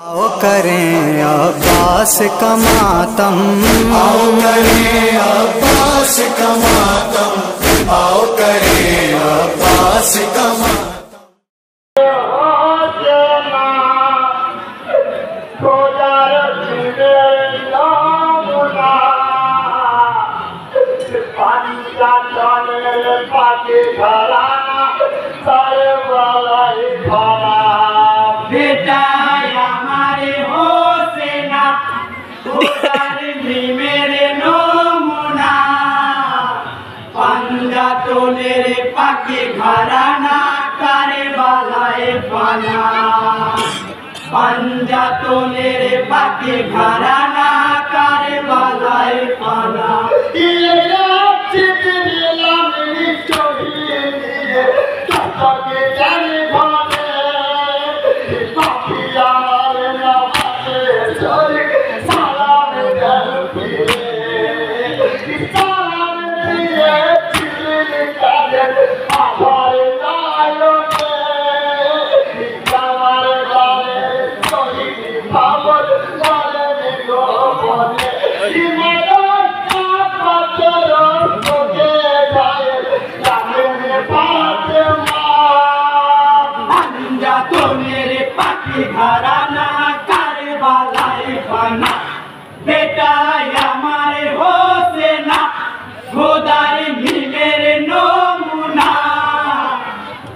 आओ करें अब्बास का मातम, आओ करें अब्बास का मातम, आओ करें अब्बास का मातम। बेटा हमारे हो सेना मेरे नमूना पंजा तोलेरे पाके घराना करे वालाए पाना पंजा तोलेरे पाके घराना करे वालाए पाना घराना करे वालाए पाना बेटा हमारे हो सेना खुदारी भी मेरे नमूना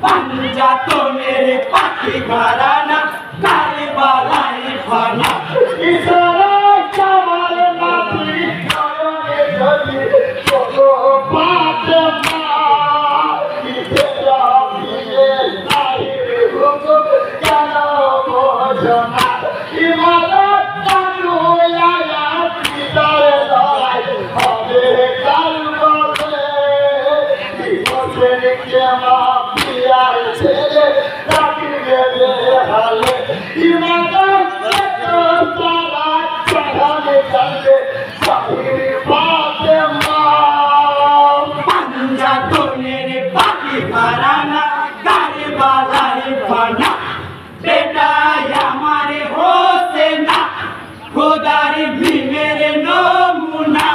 पंजा तो मेरे पाके घराना करे वालाए पाना घराना करे वालाए पाना बेटा हमारे हो सेना खुदारी भी मेरे नमूना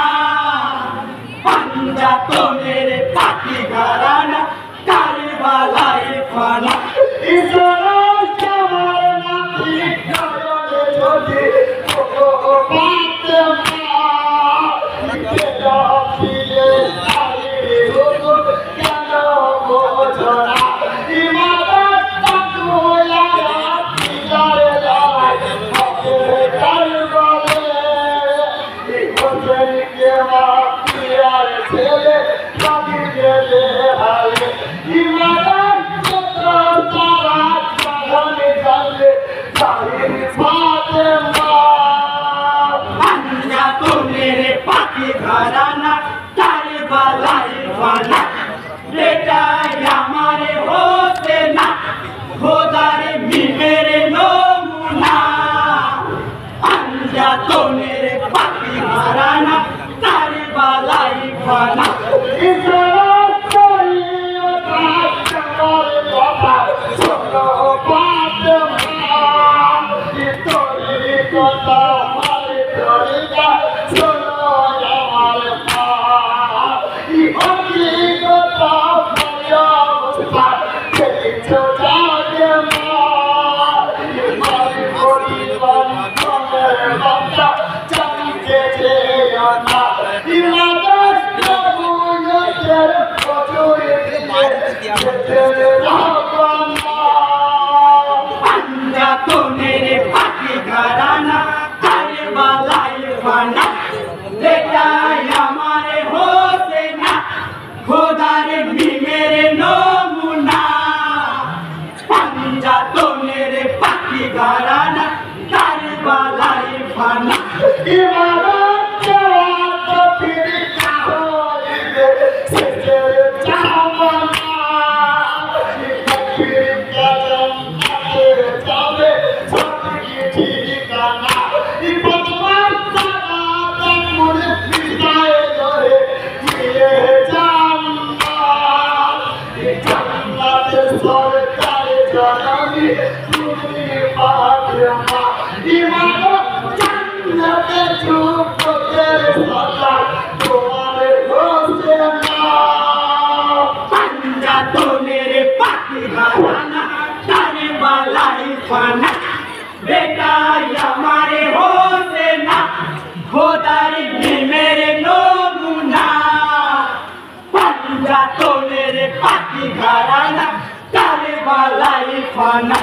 पंजा तो मेरे पाके घराना करे वालाए पाना घराना करे वालाए पाना बेटा हमारे हो सेना खुदारी भी मेरे नमूना पंजा तो मेरे पाके घराना करे वालाए पाना पंजा तो मेरे पाके घराना करे वालाए पाना बेटा हमारे हो सेना खुदारी भी मेरे नमूना पंजा तो मेरे पाके घराना करे वालाए पाना ইমানো জান্নাতে যুবকের সাজা তোমার হোসে না পাঞ্জাতনের পাখি ঘরানা তারে বালাই ফানা বেটাই আমারে হোসে না খোদার প্রেমের নমুনা পাঞ্জাতনের পাখি ঘরানা তারে বালাই ফানা